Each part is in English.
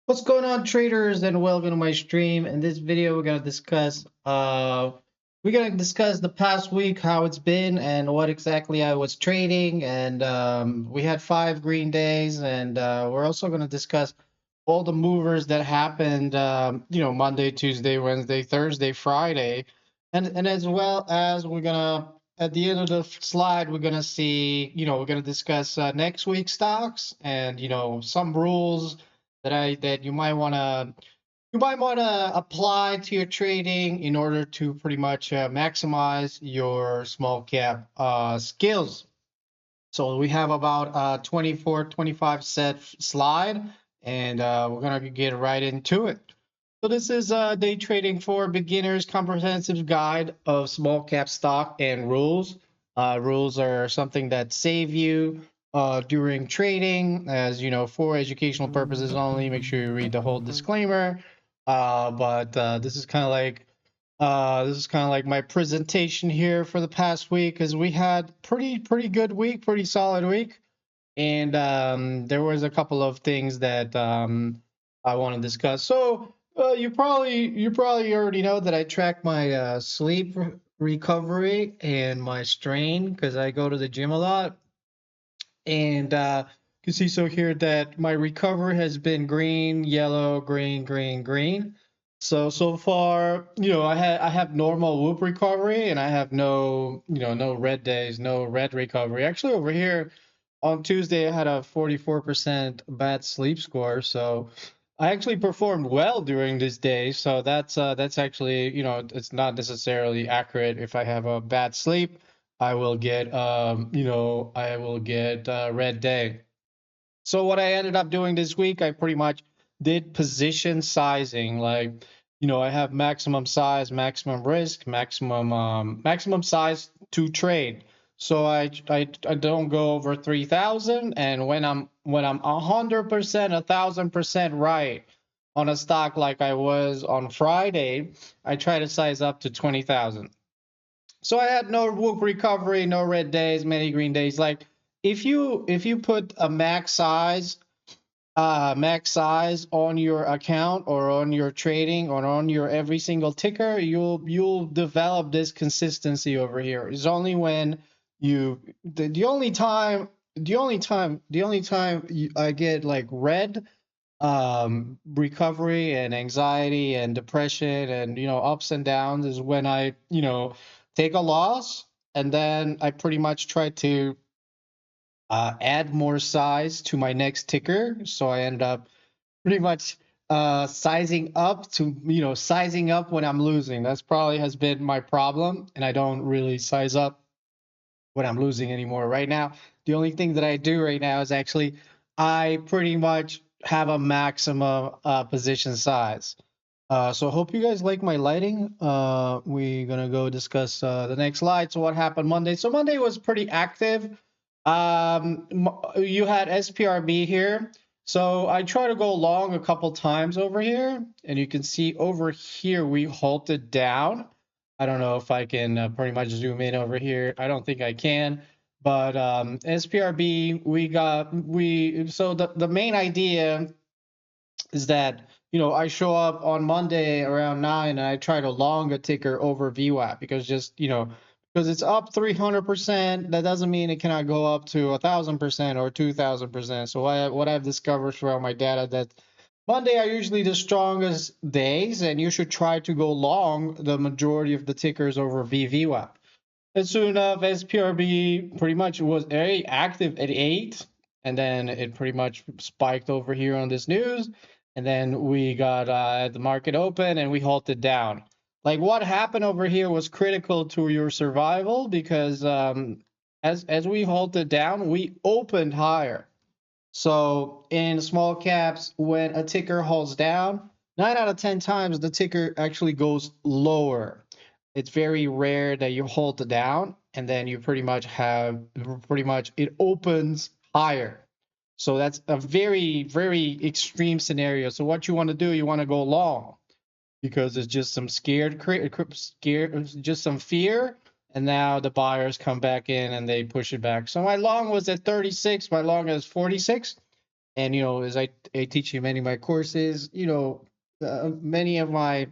What's going on, traders, and welcome to my stream. In this video, we're gonna discuss the past week, how it's been, and what exactly I was trading. And we had 5 green days, and we're also gonna discuss all the movers that happened. Monday, Tuesday, Wednesday, Thursday, Friday, and as well as we're gonna at the end of the slide, we're gonna see, we're gonna discuss next week's stocks and some rules that you might want to apply to your trading in order to pretty much maximize your small cap skills. So we have about 24, 25 set slide, and we're gonna get right into it. So this is Day Trading for Beginners Comprehensive Guide of Small Cap Stock and Rules. Rules are something that save you during trading, as you know, for educational purposes only. Make sure you read the whole disclaimer. But this is kind of like my presentation here for the past week, because we had pretty good week, pretty solid week, and there was a couple of things that I want to discuss. So you probably already know that I track my sleep recovery and my strain because I go to the gym a lot, and you can see so here that my recovery has been green, yellow, green, green, green. So far, I have normal whoop recovery, and I have no red days, no red recovery. Actually, over here on Tuesday, I had a 44% bad sleep score, so I actually performed well during this day. So that's actually, it's not necessarily accurate. If I have a bad sleep, I will get red day. So what I ended up doing this week, I pretty much did position sizing. Like, I have maximum size, maximum risk, maximum size to trade. So I don't go over 3,000, and when I'm 100%, 1,000% right on a stock like I was on Friday, I try to size up to 20,000. So I had no whoop recovery, no red days, many green days. Like, if you put a max size on your account or on your trading or on your every single ticker, you'll develop this consistency over here. It's only when the only time I get like red recovery and anxiety and depression and ups and downs is when I take a loss, and then I pretty much try to add more size to my next ticker. So I end up pretty much sizing up when I'm losing. That's probably has been my problem, and I don't really size up when I'm losing anymore. Right now, the only thing that I do right now is actually I pretty much have a maximum position size. So I hope you guys like my lighting. We're gonna go discuss the next slide. So what happened Monday? So Monday was pretty active. You had SPRB here. So I try to go long a couple times over here, and you can see over here we halted down. I don't know if I can pretty much zoom in over here. I don't think I can, but SPRB so the main idea is that I show up on Monday around 9 and I try to long a ticker over VWAP, because it's up 300%. That doesn't mean it cannot go up to 1,000% or 2,000%. So what I've discovered throughout my data, that Monday are usually the strongest days, and you should try to go long the majority of the tickers over VWAP. And soon enough, SPRB pretty much was very active at 8, and then it pretty much spiked over here on this news, and then we got the market open and we halted down. Like, what happened over here was critical to your survival, because as we halted down, we opened higher. So in small caps, when a ticker holds down, 9 out of 10 times the ticker actually goes lower. It's very rare that you hold it down and then you pretty much it opens higher. So that's a very, very extreme scenario. So what you want to do, you want to go long, because it's just some just some fear. And now the buyers come back in and they push it back. So my long was at 36, my long is 46. And, you know, as I teach in many of my courses, you know, many of my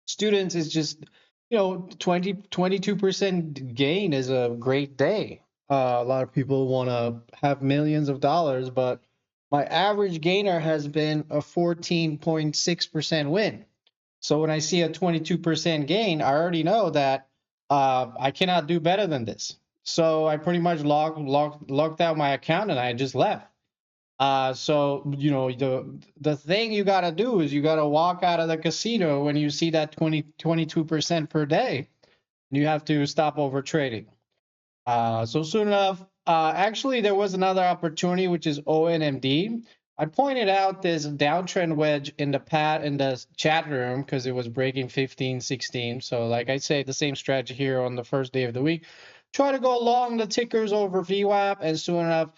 students is just, you know, 22% gain is a great day. A lot of people want to have millions of dollars, but my average gainer has been a 14.6% win. So when I see a 22% gain, I already know that I cannot do better than this. So I pretty much logged out my account and I just left. So you know, the thing you gotta do is you gotta walk out of the casino when you see that 22% per day. You have to stop over trading. So soon enough, actually there was another opportunity which is ONMD. I pointed out this downtrend wedge in the chat room because it was breaking 15, 16. So like I say, the same strategy here on the first day of the week. Try to go long the tickers over VWAP, and soon enough,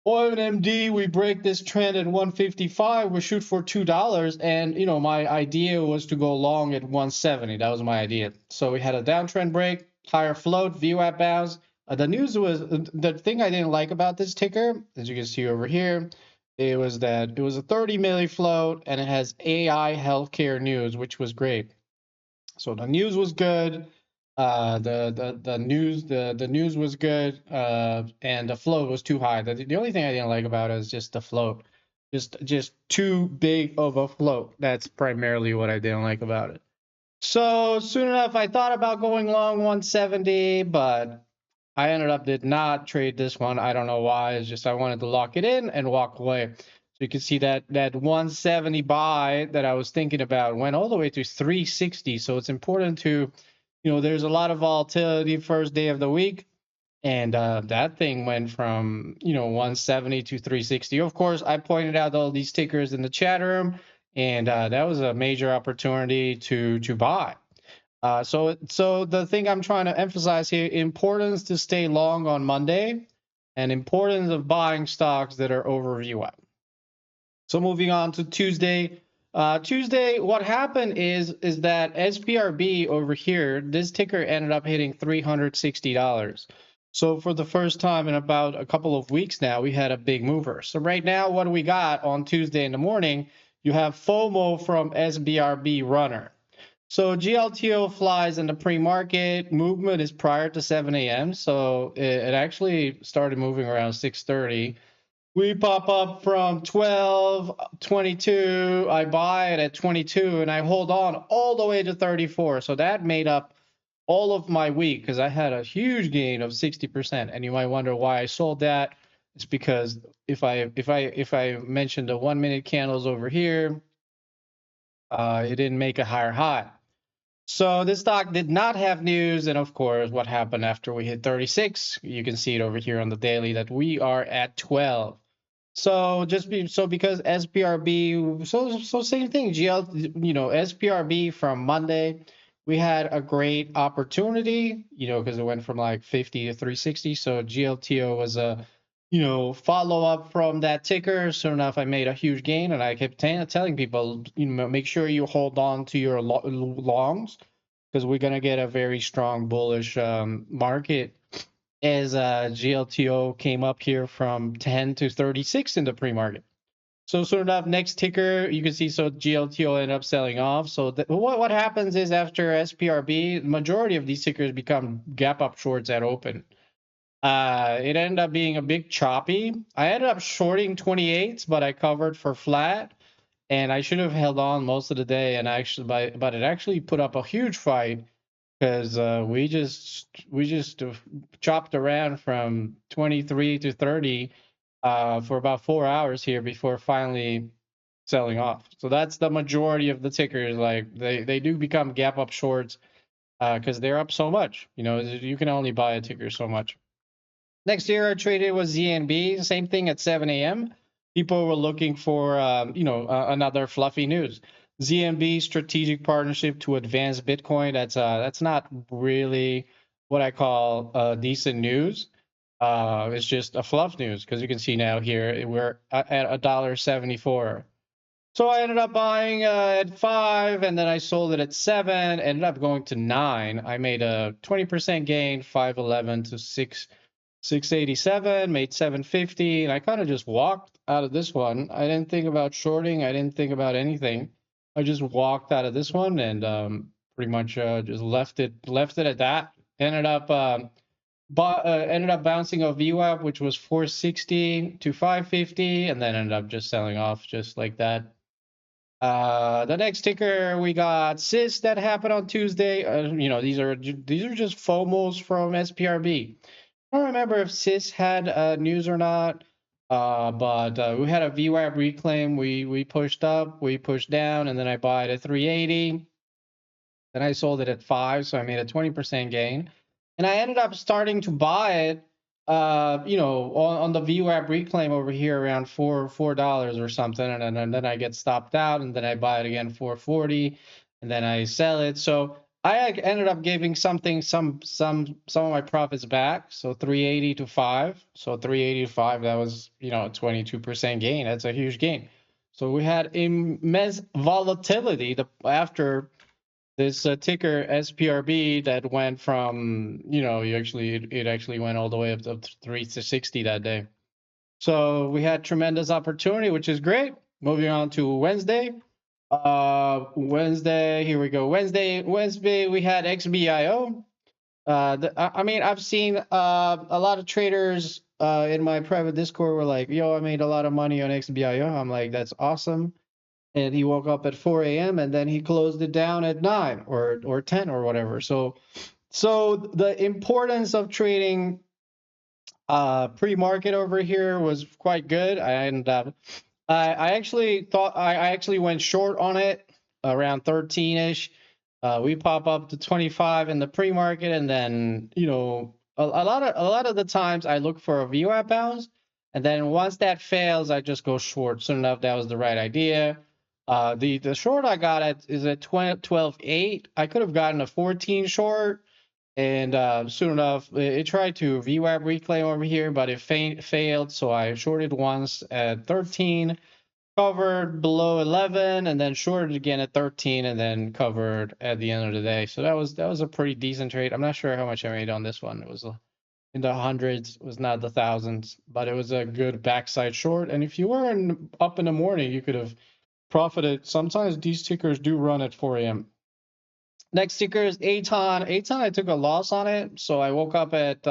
ONMD, we break this trend at 155, we shoot for $2. And, you know, my idea was to go long at 170. That was my idea. So we had a downtrend break, higher float, VWAP bounce. The news was the thing I didn't like about this ticker, as you can see over here, it was that it was a 30 milli float and it has AI healthcare news, which was great. So the news was good. The news was good, and the float was too high. The only thing I didn't like about it is just the float, just too big of a float. That's primarily what I didn't like about it. So soon enough, I thought about going long 170, but I ended up did not trade this one. I don't know why. It's just I wanted to lock it in and walk away. So you can see that 170 buy that I was thinking about went all the way to 360. So it's important to, you know, there's a lot of volatility first day of the week. And that thing went from, you know, 170 to 360. Of course, I pointed out all these tickers in the chat room, and that was a major opportunity to buy. So the thing I'm trying to emphasize here, importance to stay long on Monday and importance of buying stocks that are over VWAP. So moving on to Tuesday. Tuesday, what happened is that SPRB over here, this ticker ended up hitting $360. So for the first time in about a couple of weeks now, we had a big mover. So right now, what do we got on Tuesday in the morning? You have FOMO from SBRB runner. So GLTO flies in the pre-market. Movement is prior to 7 a.m. So it actually started moving around 6:30. We pop up from 12.22. I buy it at 22 and I hold on all the way to 34. So that made up all of my week because I had a huge gain of 60%. And you might wonder why I sold that. It's because if I mention the 1 minute candles over here, it didn't make a higher high. So this stock did not have news, and of course, what happened after we hit 36? You can see it over here on the daily that we are at 12. So because SPRB, so same thing. SPRB from Monday, we had a great opportunity, because it went from like 50 to 360. So GLTO was a follow up from that ticker. Soon enough, I made a huge gain, and I kept telling people, make sure you hold on to your longs because we're gonna get a very strong bullish market as GLTO came up here from 10 to 36 in the pre-market. So soon enough, next ticker, you can see, so GLTO ended up selling off. So what happens is after SPRB, the majority of these tickers become gap up shorts at open. It ended up being a big choppy. I ended up shorting 28s, but I covered for flat, and I should have held on most of the day. And but it actually put up a huge fight because we just chopped around from 23 to 30 for about 4 hours here before finally selling off. So that's the majority of the tickers. Like they do become gap up shorts because they're up so much. You can only buy a ticker so much. Next year I traded was ZNB, same thing at 7 a.m. People were looking for, another fluffy news. ZNB strategic partnership to advance Bitcoin. That's not really what I call decent news. It's just a fluff news because you can see now here we're at $1.74. So I ended up buying at 5, and then I sold it at 7. Ended up going to 9. I made a 20% gain, 511 to 6. 687, made 750, and I kind of just walked out of this one. I didn't think about shorting. I didn't think about anything. I just walked out of this one and pretty much just left it at that. Ended up ended up bouncing off VWAP, which was 460 to 550, and then ended up just selling off just like that. The next ticker we got SIS that happened on Tuesday. You know, these are just FOMOs from SPRB. I don't remember if SIS had news or not, but we had a VWAP reclaim. We pushed up, we pushed down, and then I bought it at 380. Then I sold it at 5, so I made a 20% gain. And I ended up starting to buy it, you know, on the VWAP reclaim over here around $4 or something, and then I get stopped out, and then I buy it again 440, and then I sell it. So I ended up giving some of my profits back. So 380 to 5. So 380 to 5, that was, you know, a 22% gain. That's a huge gain. So we had immense volatility after this ticker SPRB that went from, you know, it actually went all the way up to 360 that day. So we had tremendous opportunity, which is great. Moving on to Wednesday. Wednesday, here we go. Wednesday, we had XBIO. I mean, I've seen a lot of traders in my private Discord were like, yo, I made a lot of money on XBIO. I'm like, that's awesome. And he woke up at 4 a.m. and then he closed it down at 9 or 10 or whatever. So the importance of trading pre-market over here was quite good. I actually went short on it around 13ish. We pop up to 25 in the pre-market, and then, you know, a lot of the times I look for a VWAP bounce, and then once that fails, I just go short. Soon enough, that was the right idea. The short I got is at 12.8. I could have gotten a 14 short, and soon enough, it tried to VWAP reclaim over here, but it failed. So I shorted once at 13, covered below 11, and then shorted again at 13, and then covered at the end of the day. So that was a pretty decent trade. I'm not sure how much I made on this one. It was in the hundreds, it was not the thousands, but it was a good backside short. And if you were up in the morning, you could have profited. Sometimes these tickers do run at 4 a.m. Next ticker is ETON. ETON, I took a loss on it, so I woke up at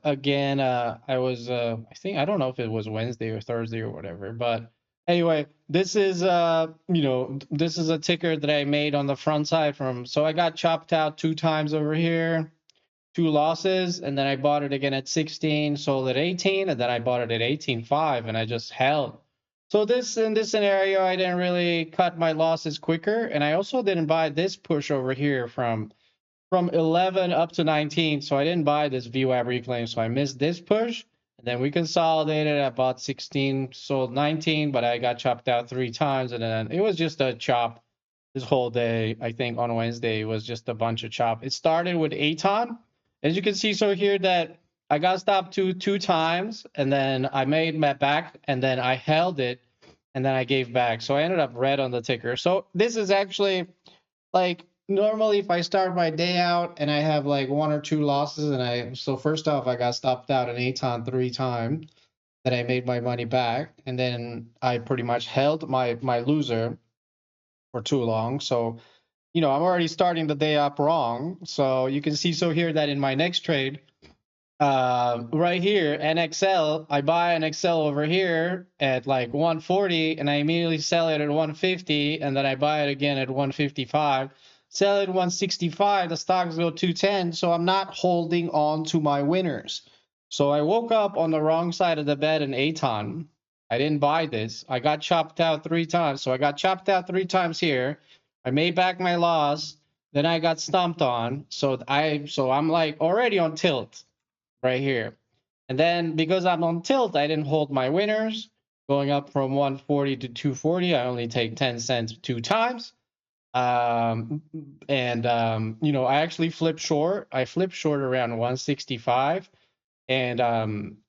again. I was I think, I don't know if it was Wednesday or Thursday or whatever, but anyway, this is you know, this is a ticker that I made on the front side from. So I got chopped out 2 times over here, 2 losses, and then I bought it again at 16, sold at 18, and then I bought it at 18.5, and I just held. So in this scenario, I didn't really cut my losses quicker, and I also didn't buy this push over here from 11 up to 19. So I didn't buy this VWAP reclaim, so I missed this push. And then we consolidated. I bought 16, sold 19, but I got chopped out 3 times, and then it was just a chop this whole day. I think on Wednesday it was just a bunch of chop. It started with ETON, as you can see. So here that I got stopped 2 times, and then I made my back, and then I held it, and then I gave back. So I ended up red on the ticker. So this is actually like, normally if I start my day out and I have like 1 or 2 losses, and so first off, I got stopped out in ETON 3 times, then I made my money back, and then I pretty much held my loser for too long. So, you know, I'm already starting the day up wrong. So you can see, so here that in my next trade, right here, NXL, I buy an XL over here at like 140, and I immediately sell it at 150, and then I buy it again at 155, sell it at 165, the stocks go 210, so I'm not holding on to my winners. So I woke up on the wrong side of the bed in ETON. I didn't buy this. I got chopped out 3 times. So I got chopped out 3 times here. I made back my loss. Then I got stomped on. So I'm like already on tilt right here. And then because I'm on tilt, I didn't hold my winners. Going up from 140 to 240, I only take 10 cents 2 times. You know, I actually flipped short. I flipped short around 165, and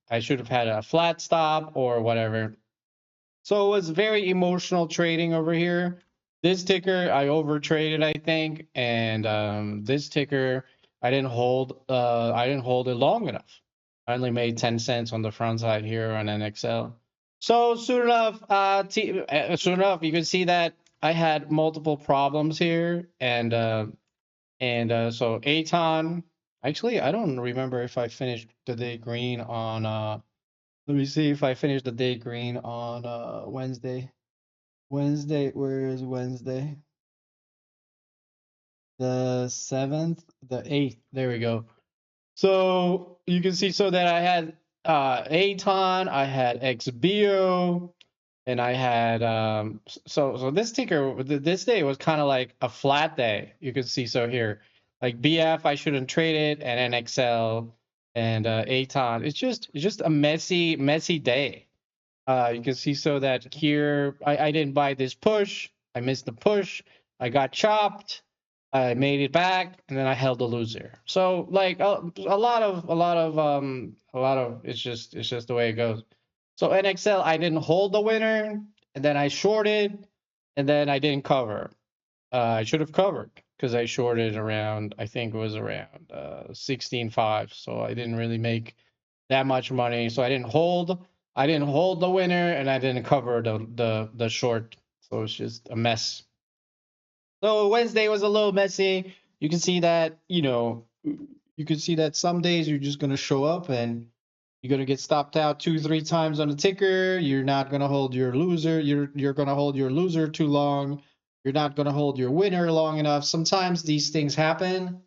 I should have had a flat stop or whatever. So it was very emotional trading over here. This ticker I over traded, I think, and this ticker I didn't hold it long enough. I only made 10 cents on the front side here on NXL. So soon enough, you can see that I had multiple problems here, and so ETON. Actually, I don't remember if I finished the day green on. Let me see if I finished the day green on Wednesday. Wednesday, where is Wednesday? The 7th, the 8th. There we go. So you can see so that I had ETON, I had XBIO, and I had so this ticker this day was kind of like a flat day. You can see so here, like BF I shouldn't trade it, and NXL and ETON. It's just a messy day. You can see so that here I didn't buy this push. I missed the push. I got chopped. I made it back, and then I held the loser. So like a lot of it's just the way it goes. So NXL I didn't hold the winner, and then I shorted, and then I didn't cover. I should have covered because I shorted around, I think it was around 16.5. So I didn't really make that much money. So I didn't hold the winner, and I didn't cover the short. So it's just a mess. So Wednesday was a little messy. You can see that, you can see that some days you're just gonna show up and you're gonna get stopped out 2, 3 times on the ticker. You're not gonna hold your loser. You're gonna hold your loser too long. You're not gonna hold your winner long enough. Sometimes these things happen,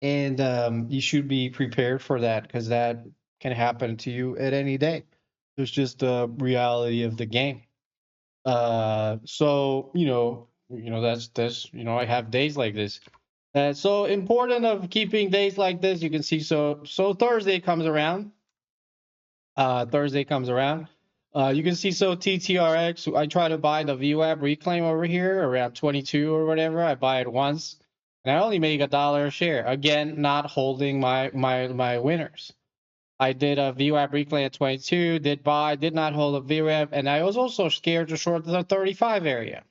and you should be prepared for that because that can happen to you at any day. It's just the reality of the game. So that's I have days like this. So important of keeping days like this. You can see so Thursday comes around. Thursday comes around. You can see so TTRX. I try to buy the VWAP reclaim over here around 22 or whatever. I buy it once, and I only make $1 a share. Again, not holding my winners. I did a VWAP reclaim at 22. Did buy. Did not hold a VWAP, and I was also scared to short the 35 area.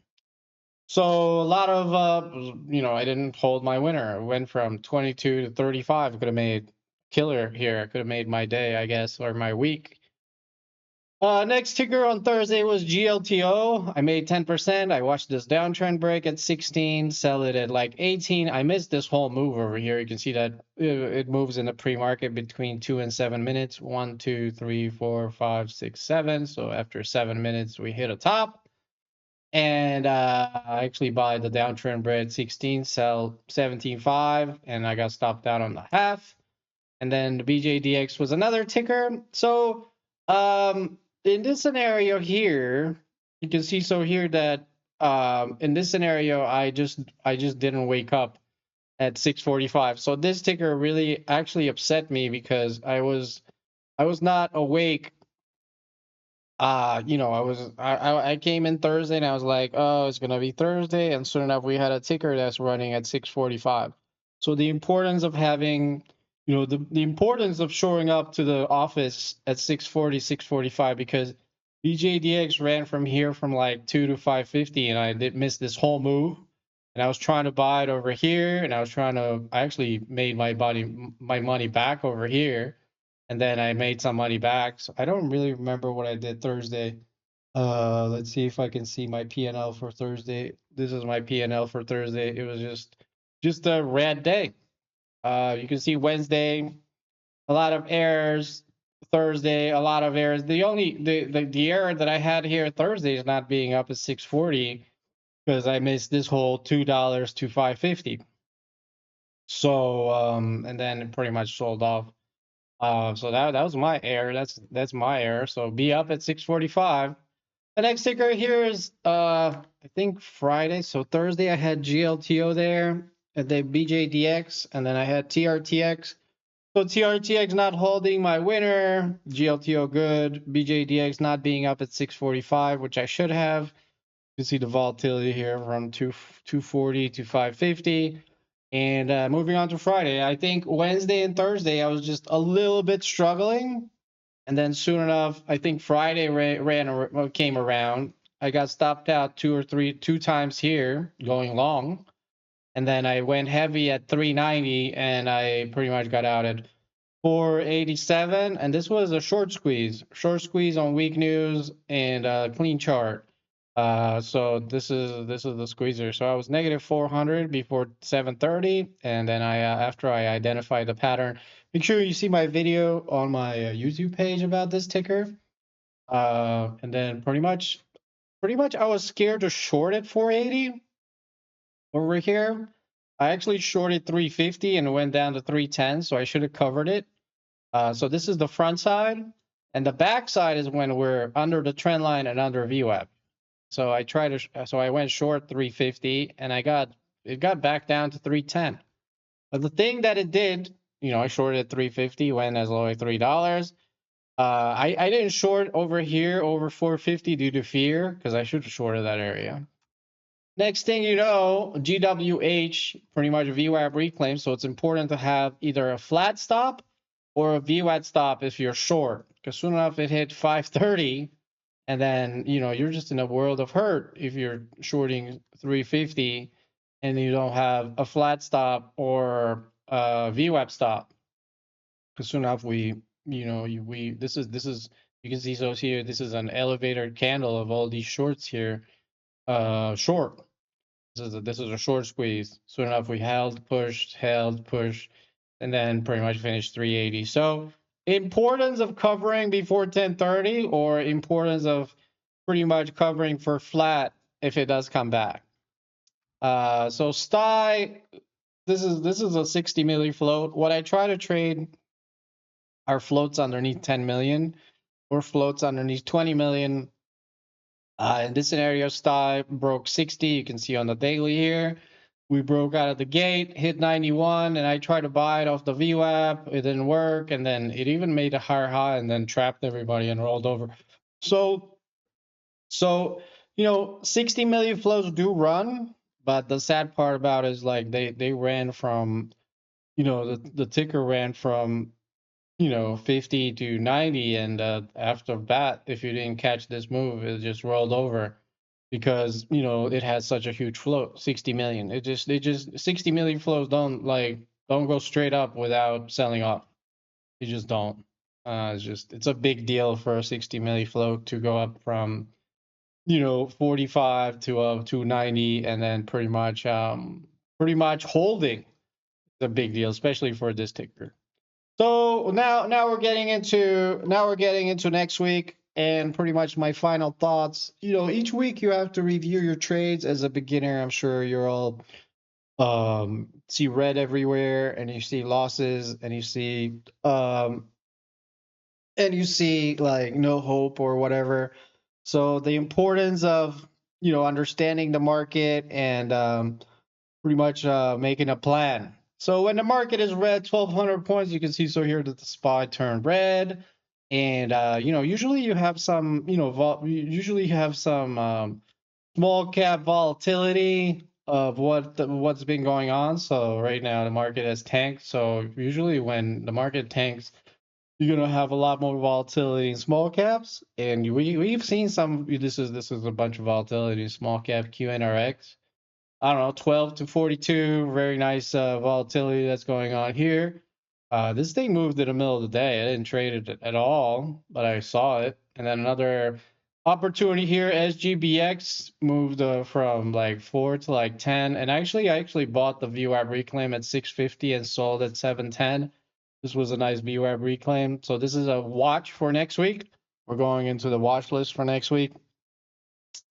So a lot of I didn't hold my winner. I went from 22 to 35. Could have made killer here. Could have made my day, I guess, or my week. Next ticker on Thursday was GLTO. I made 10%. I watched this downtrend break at 16, sell it at like 18. I missed this whole move over here. You can see that it moves in the pre-market between 2 and 7 minutes. 1, 2, 3, 4, 5, 6, 7. So after 7 minutes, we hit a top. And I actually buy the downtrend break 16, sell 17.5, and I got stopped out on the half. And then the BJDX was another ticker. So in this scenario here, you can see so here that in this scenario, I just didn't wake up at 6:45. So this ticker really actually upset me because I was not awake. I came in Thursday and I was like, oh, it's gonna be Thursday, and soon enough we had a ticker that's running at 6:45. So the importance of having, the importance of showing up to the office at 6:40, 6:45, because BJDX ran from here from like 2 to 550, and I did miss this whole move, and I was trying to buy it over here, and I actually made my money back over here, and then I made some money back. So I don't really remember what I did Thursday. Let's see if I can see my P&L for Thursday. This is my P&L for Thursday. It was just a red day. You can see Wednesday, a lot of errors. Thursday, a lot of errors. The only the error that I had here Thursday is not being up at 640 because I missed this whole $2 to 550. So and then it pretty much sold off. So that was my error. That's my error. So be up at 6:45. The next ticker here is I think Friday. So Thursday I had GLTO there, and then BJDX, and then I had TRTX. So TRTX not holding my winner, GLTO good, BJDX not being up at 6:45, which I should have. You can see the volatility here from 240 to 550. And moving on to Friday, I think Wednesday and Thursday I was just a little bit struggling, and then soon enough, I think Friday came around. I got stopped out two times here going long, And then I went heavy at 390 and I pretty much got out at 487. And this was a short squeeze on weak news and clean chart. So this is the squeezer. So I was negative 400 before 7:30, and then I after I identified the pattern. Make sure you see my video on my YouTube page about this ticker. And then pretty much I was scared to short at 480 over here. I actually shorted 350 and went down to 310, so I should have covered it. So this is the front side, and the back side is when we're under the trend line and under VWAP. So I went short 350 and it got back down to 310. But the thing that it did, I shorted 350, went as low as $3. I didn't short over here over 450 due to fear, because I should have shorted that area. Next thing you know, GWH pretty much VWAP reclaim. So it's important to have either a flat stop or a VWAP stop if you're short, because soon enough it hit 530. And then, you're just in a world of hurt if you're shorting 350 and you don't have a flat stop or a VWAP stop. Because soon enough this is you can see, so here this is an elevator candle of all these shorts here. Short. This is a short squeeze. Soon enough we held, pushed, and then pretty much finished 380. So importance of covering before 1030, or importance of pretty much covering for flat if it does come back. So STI, this is a 60 milli float. What I try to trade are floats underneath 10 million or floats underneath 20 million. In this scenario, STI broke 60. You can see on the daily here. We broke out of the gate, hit 91, and I tried to buy it off the VWAP. It didn't work, and then it even made a higher high and then trapped everybody and rolled over. So 60 million flows do run, but the sad part about it is like they ran from, the ticker ran from 50 to 90, and after that, if you didn't catch this move, it just rolled over because it has such a huge float, 60 million. It just 60 million flows don't go straight up without selling off. You just don't. It's a big deal for a 60 million float to go up from 45 to 90, and then pretty much holding. It's a big deal, especially for this ticker. So now we're getting into next week, and pretty much my final thoughts. Each week you have to review your trades. As a beginner, I'm sure you're all see red everywhere, and you see losses, and you see like no hope or whatever. So the importance of understanding the market and pretty much making a plan. So when the market is red, 1,200 points, you can see so here that the SPY turned red, and usually you have some small cap volatility of what's been going on. So right now the market has tanked. So usually when the market tanks, you're gonna have a lot more volatility in small caps, and we've seen some. This is a bunch of volatility in small cap QNRX. I don't know, 12 to 42, very nice volatility that's going on here. This thing moved in the middle of the day. I didn't trade it at all, but I saw it. And then another opportunity here, SGBX moved from like 4 to like 10. And I actually bought the VWAP reclaim at 650 and sold at 710. This was a nice VWAP reclaim. So this is a watch for next week. We're going into the watch list for next week.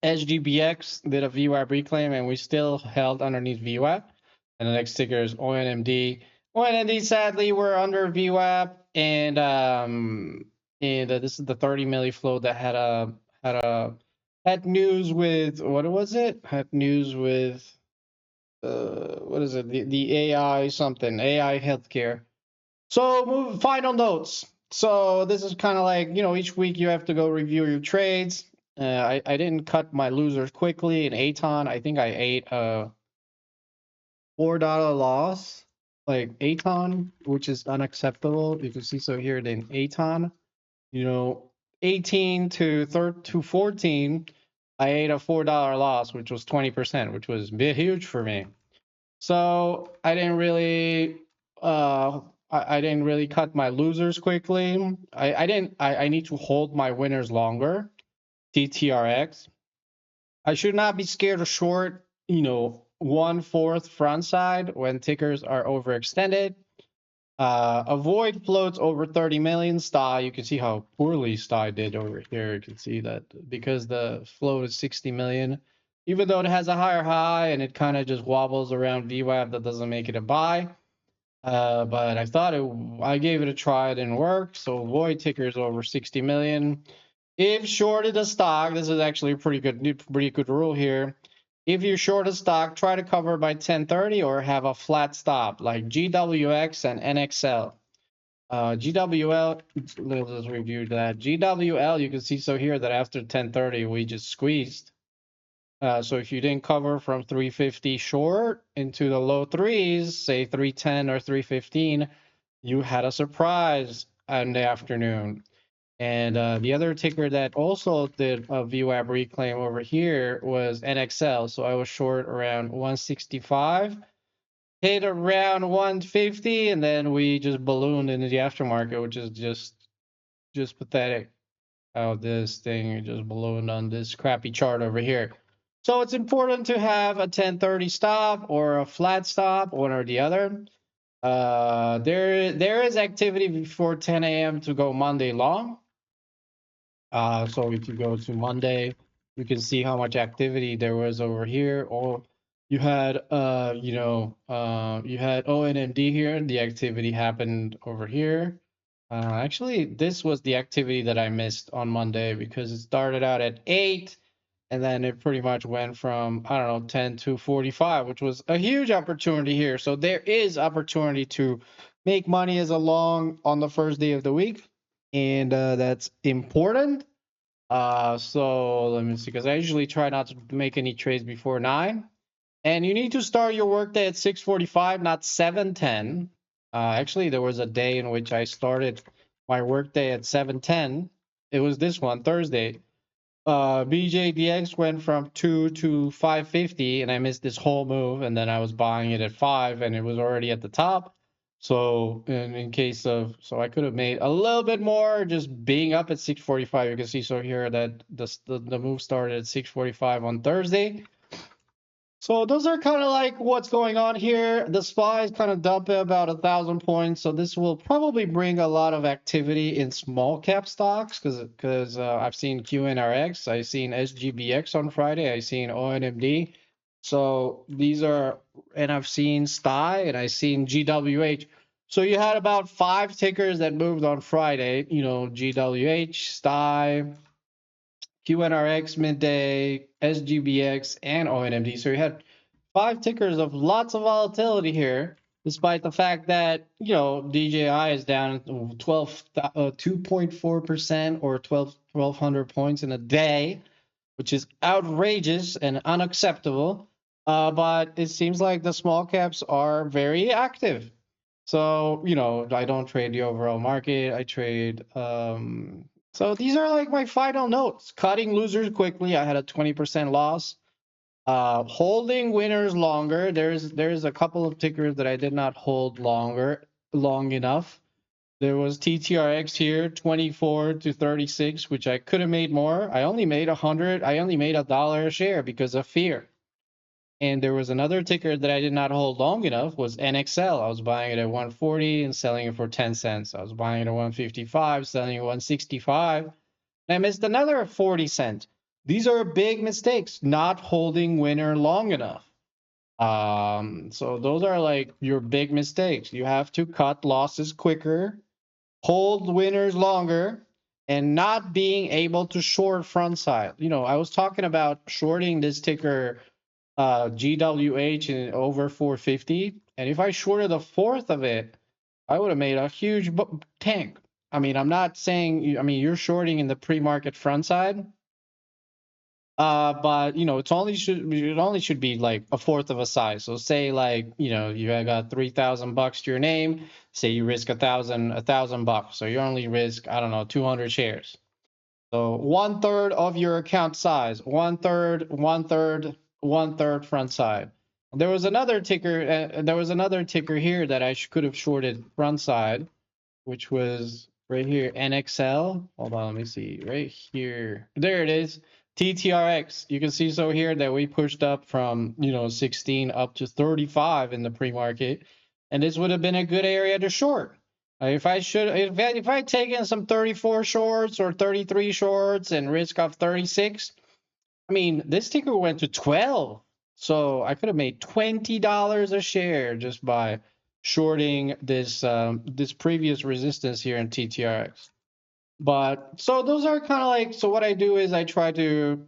SGBX did a VWAP reclaim, and we still held underneath VWAP. And the next ticker is ONMD. ONMD, sadly, we're under VWAP, and this is the 30 milli flow that had news with, what was it? Had news with what is it? The AI something, AI healthcare. So final notes. So this is kind of like, each week you have to go review your trades. I didn't cut my losers quickly in ETON. I think I ate a $4 loss, like ETON, which is unacceptable. You can see so here in ETON, 18 to 14, I ate a $4 loss, which was 20%, which was a bit huge for me. So I didn't really I didn't really cut my losers quickly. I need to hold my winners longer. TTRX. I should not be scared of short, 1/4 front side when tickers are overextended. Avoid floats over 30 million. STI, you can see how poorly STI did over here. You can see that because the float is 60 million, even though it has a higher high and it kind of just wobbles around VWAP, that doesn't make it a buy. But I gave it a try, it didn't work. So avoid tickers over 60 million. If shorted a stock, this is actually a pretty good rule here. If you short a stock, try to cover by 1030 or have a flat stop like GWX and NXL. GWL, let's review that. GWL, you can see so here that after 1030 we just squeezed. So if you didn't cover from 350 short into the low threes, say 310 or 315, you had a surprise in the afternoon. And the other ticker that also did a VWAP reclaim over here was NXL. So I was short around 165, hit around 150, and then we just ballooned into the aftermarket, which is just pathetic. How this thing just ballooned on this crappy chart over here. So it's important to have a 1030 stop or a flat stop, one or the other. There is activity before 10 a.m. to go Monday long. So if you go to Monday, you can see how much activity there was over here. Or you had you had ONMD here. The activity happened over here. Actually, this was the activity that I missed on Monday because it started out at 8 and then it pretty much went from, I don't know, 10 to 45, which was a huge opportunity here. So there is opportunity to make money as a long on the first day of the week. And that's important. So let me see, because I usually try not to make any trades before 9. And you need to start your workday at 6:45, not 7:10. Actually, there was a day in which I started my workday at 7:10. It was this one, Thursday. BJDX went from 2 to 550, and I missed this whole move, and then I was buying it at 5, and it was already at the top. So in case of, so I could have made a little bit more just being up at 6:45. You can see so here that the move started at 6:45 on Thursday. So those are kind of like what's going on here. The SPY is kind of dumping about 1,000 points. So this will probably bring a lot of activity in small cap stocks because I've seen QNRX, I've seen SGBX on Friday, I've seen ONMD. So these are, and I've seen STI and I've seen GWH. So you had about 5 tickers that moved on Friday, GWH, STI, QNRX midday, SGBX, and ONMD. So you had 5 tickers of lots of volatility here, despite the fact that, DJI is down 2.4% or 1,200 points in a day, which is outrageous and unacceptable. But it seems like the small caps are very active. So, I don't trade the overall market. I trade so these are like my final notes. Cutting losers quickly. I had a 20% loss. Holding winners longer. There's a couple of tickers that I did not hold long enough. There was TTRX here, 24 to 36, which I could have made more. I only made 100. I only made $1 a share because of fear. And there was another ticker that I did not hold long enough, was NXL. I was buying it at 140 and selling it for 10 cents. I was buying it at 155, selling it at 165. And I missed another 40 cents. These are big mistakes, not holding winner long enough. So those are like your big mistakes. You have to cut losses quicker, hold winners longer, and not being able to short front side. I was talking about shorting this ticker GWH in over 450, and if I shorted a fourth of it, I would have made a huge tank. I mean, I'm not saying, you're shorting in the pre-market front side, but it only should be like a fourth of a size. So say like, you got $3,000 to your name, say you risk $1,000, so you only risk, I don't know, 200 shares. So 1/3 of your account size, 1/3 front side. There was another ticker here that I could have shorted front side, which was right here, NXL. Hold on, let me see. Right here. There it is. TTRX. You can see so here that we pushed up from, 16 up to 35 in the pre-market. And this would have been a good area to short. If I taken some 34 shorts or 33 shorts and risk of 36, I mean, this ticker went to 12. So I could have made $20 a share just by shorting this previous resistance here in TTRX. But so those are kind of like, so what I do is I try to,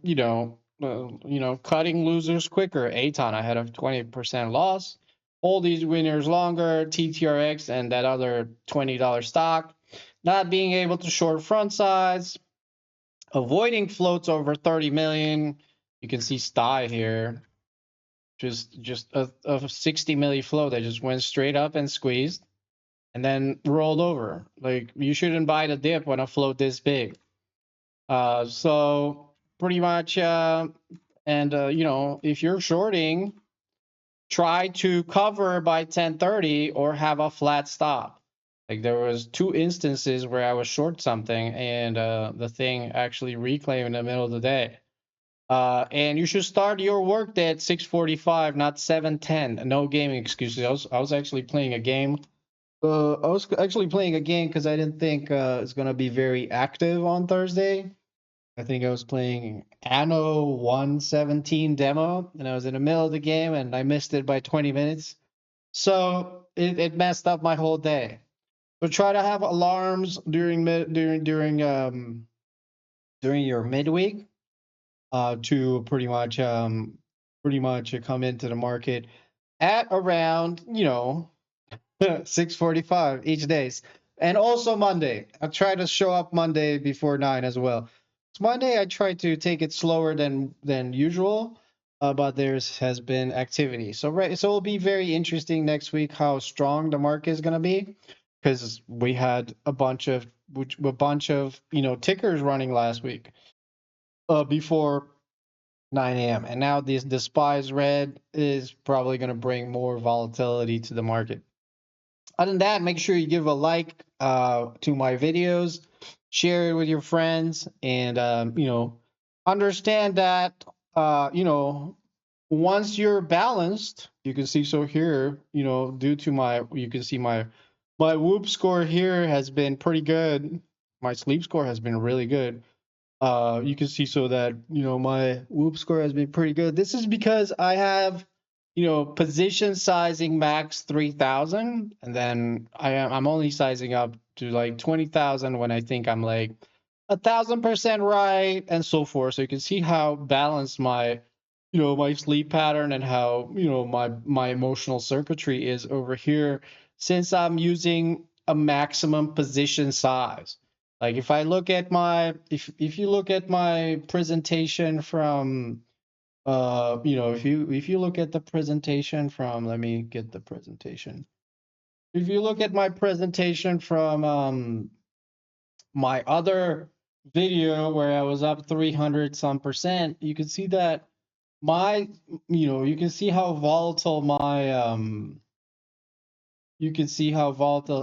cutting losers quicker. ETON, I had a 20% loss. All these winners longer, TTRX and that other $20 stock. Not being able to short front sides, avoiding floats over 30 million. You can see STI here, just a 60 milli float that just went straight up and squeezed and then rolled over. Like, you shouldn't buy the dip when a float this big. So pretty much, if you're shorting, try to cover by 10:30 or have a flat stop. Like, there was 2 instances where I was short something and the thing actually reclaimed in the middle of the day. And you should start your workday at 6:45, not 7:10. No gaming excuses. I was actually playing a game. I was actually playing a game because I didn't think it's gonna be very active on Thursday. I think I was playing Anno 117 demo, and I was in the middle of the game, and I missed it by 20 minutes. So it messed up my whole day. So try to have alarms during your midweek to pretty much come into the market at around 6:45 each days, and also Monday. I try to show up Monday before 9 as well. So Monday I try to take it slower than usual, but has been activity. So it'll be very interesting next week how strong the market is gonna be, because we had a bunch of tickers running last week before 9 a.m. And now the SPY's red is probably going to bring more volatility to the market. Other than that, make sure you give a like to my videos, share it with your friends, and understand that once you're balanced, you can see so here, due to you can see my WHOOP score here has been pretty good. My sleep score has been really good. You can see so that my WHOOP score has been pretty good. This is because I have position sizing max 3,000, and then I'm only sizing up to like 20,000 when I think I'm like 1,000% right, and so forth. So you can see how balanced my my sleep pattern and how my emotional circuitry is over here, since I'm using a maximum position size. Like, if I look at if you look at my presentation from if you look at the presentation from, let me get the presentation. If you look at my presentation from my other video where I was up 300 some percent, you can see that you can see how volatile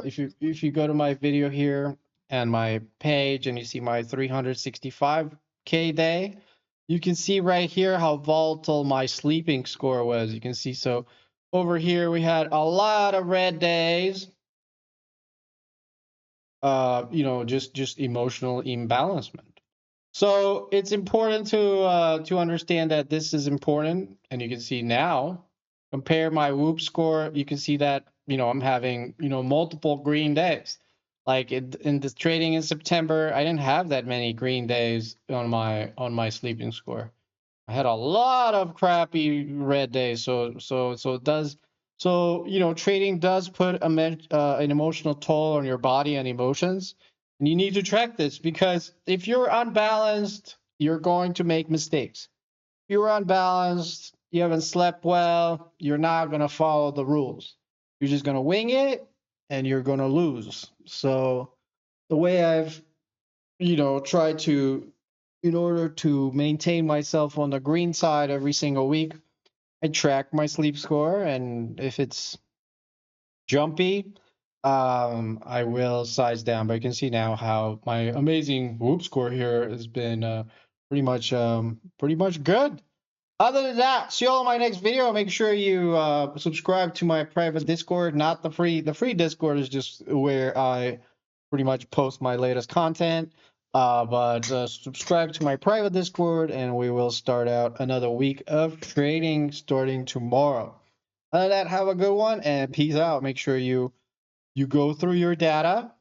if you go to my video here and my page and you see my 365K day, you can see right here how volatile my sleeping score was. You can see, so over here we had a lot of red days, just emotional imbalancement. So it's important to understand that this is important, and you can see now, compare my WHOOP score, you can see that I'm having multiple green days. Like in the trading in September, I didn't have that many green days on my sleeping score. I had a lot of crappy red days. So trading does put an emotional toll on your body and emotions. And you need to track this, because if you're unbalanced, you're going to make mistakes. If you're unbalanced, you haven't slept well, you're not going to follow the rules. You're just going to wing it and you're going to lose. So the way I've, tried to, in order to maintain myself on the green side every single week, I track my sleep score, and if it's jumpy, I will size down. But you can see now how my amazing whoop score here has been pretty much good. Other than that, see you all in my next video. Make sure you subscribe to my private Discord, not the free. The free Discord is just where I pretty much post my latest content. But subscribe to my private Discord, and we will start out another week of trading starting tomorrow. Other than that, have a good one and peace out. Make sure you go through your data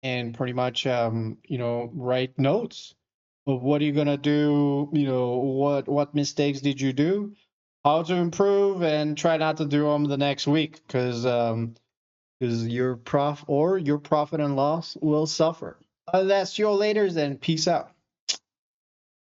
and pretty much write notes of what are you gonna do, what mistakes did you do, how to improve, and try not to do them the next week, because your profit and loss will suffer. Other than that, see you all later, and peace out.